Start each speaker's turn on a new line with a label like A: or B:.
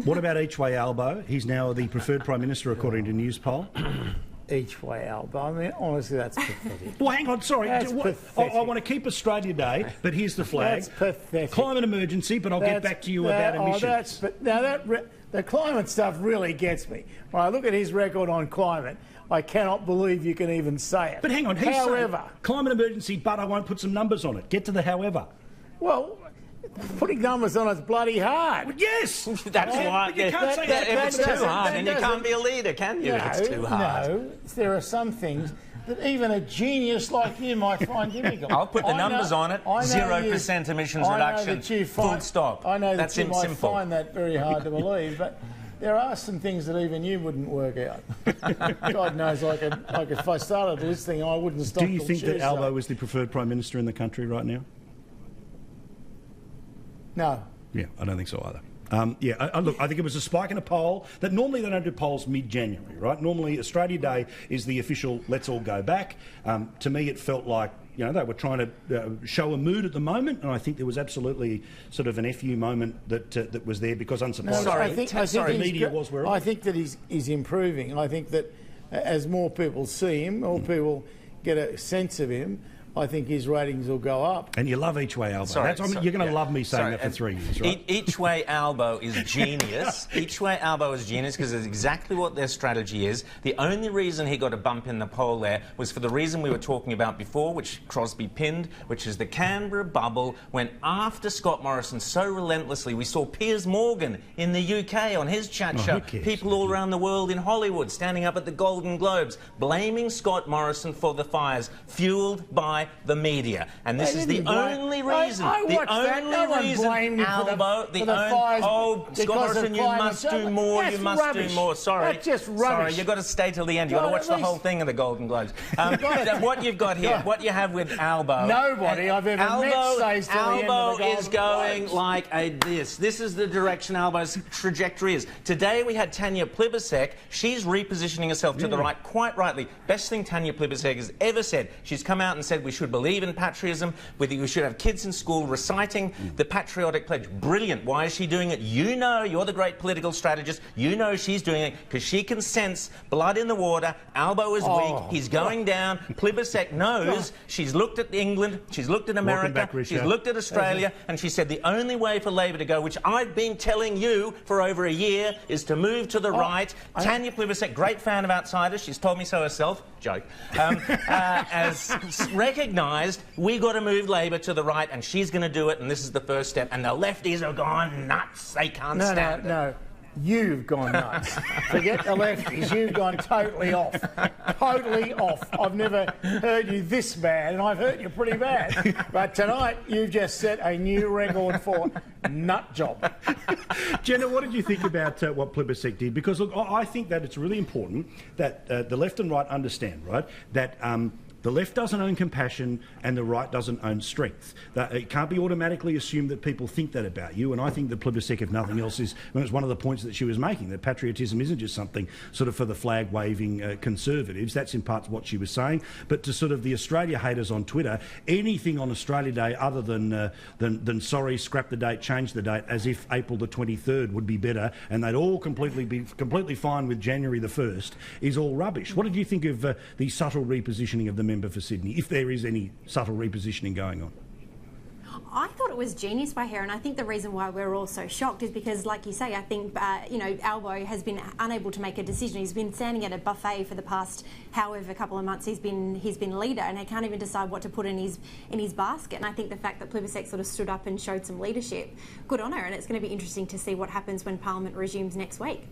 A: What about Each Way Albo? He's now the preferred Prime Minister according to News Poll.
B: Each Way Albo. I mean, honestly, that's pathetic.
A: Well, hang on, sorry.
B: That's pathetic.
A: I want to keep Australia Day, but here's the flag.
B: That's pathetic.
A: Climate emergency, but I'll get back to you about emissions.
B: The climate stuff really gets me. When I look at his record on climate, I cannot believe you can even say it.
A: But hang on, he's saying climate emergency, but I won't put some numbers on it. Get to the however.
B: Well, putting numbers on it's bloody hard.
A: Well, yes!
C: That's why.
A: But you can't say that.
C: If it's too hard, then you can't be a leader, can you, if it's too hard?
B: No, there are some things that even a genius like you might find difficult.
C: I'll put the numbers on it. 0% emissions reduction, full stop.
B: I know
C: That's
B: that you might
C: simple.
B: find that very hard to believe, but there are some things that even you wouldn't work out. God knows, if I started listing, I wouldn't stop.
A: Do you think that Albo is the preferred Prime Minister in the country right now?
B: No.
A: Yeah, I don't think so either. Look, I think it was a spike in a poll that normally they don't do polls mid-January, right? Normally Australia Day is the official let's all go back. To me it felt like, you know, they were trying to show a mood at the moment, and I think there was absolutely sort of an FU moment that was there because unsurprisingly the media was where it was.
B: I think that he's improving. I think that as more people see him, more people get a sense of him, I think his ratings will go up.
A: And you love Each Way Albo. You're going to love me saying that for 3 years, right?
C: Each Way Albo is genius. Each Way Albo is genius because it's exactly what their strategy is. The only reason he got a bump in the poll there was for the reason we were talking about before, which Crosby pinned, which is the Canberra bubble went after Scott Morrison so relentlessly. We saw Piers Morgan in the UK on his chat show. People all around the world in Hollywood standing up at the Golden Globes, blaming Scott Morrison for the fires, fuelled by the media, and this is the only reason. The only reason, Albo. Scott Morrison, you must do more. You must do more. Sorry,
B: that's just rubbish.
C: Sorry, you've got to stay till the end. You've got to watch the whole thing of the Golden Globes. What you've got here, what you have with Albo.
B: Nobody I've ever met says till the end of the Golden Globes.
C: is going like this. This is the direction Albo's trajectory is. Today we had Tanya Plibersek. She's repositioning herself to the right, quite rightly. Best thing Tanya Plibersek has ever said. She's come out and said we should believe in patriotism, we should have kids in school reciting the patriotic pledge. Brilliant. Why is she doing it? You know, you're the great political strategist. You know she's doing it because she can sense blood in the water. Albo is weak. He's going down. Plibersek knows. She's looked at England. She's looked at America. She's looked at Australia. And she said the only way for Labor to go, which I've been telling you for over a year, is to move to the right. Tanya Plibersek, great fan of Outsiders. She's told me so herself. Joke. Has recognised we got to move Labor to the right, and she's going to do it, and this is the first step. And the lefties are gone nuts. They can't stand it.
B: No. You've gone nuts. Forget the lefties. You've gone totally off. Totally off. I've never heard you this bad, and I've heard you pretty bad. But tonight, you've just set a new record for nut job.
A: Jenna, what did you think about what Plibersek did? Because, look, I think that it's really important that the left and right understand, right, that the left doesn't own compassion and the right doesn't own strength. It can't be automatically assumed that people think that about you, and I think that Plibersek, if nothing else, was one of the points that she was making, that patriotism isn't just something sort of for the flag-waving conservatives. That's in part what she was saying. But to sort of the Australia haters on Twitter, anything on Australia Day other than sorry, scrap the date, change the date, as if April the 23rd would be better and they'd all be completely fine with January the 1st, is all rubbish. What did you think of the subtle repositioning of the member for Sydney, if there is any subtle repositioning going on?
D: I thought it was genius by her, and I think the reason why we're all so shocked is because, like you say, I think Albo has been unable to make a decision. He's been standing at a buffet for the past however couple of months he's been leader, and he can't even decide what to put in his basket. And I think the fact that Plibersek sort of stood up and showed some leadership, good on her, and it's going to be interesting to see what happens when Parliament resumes next week.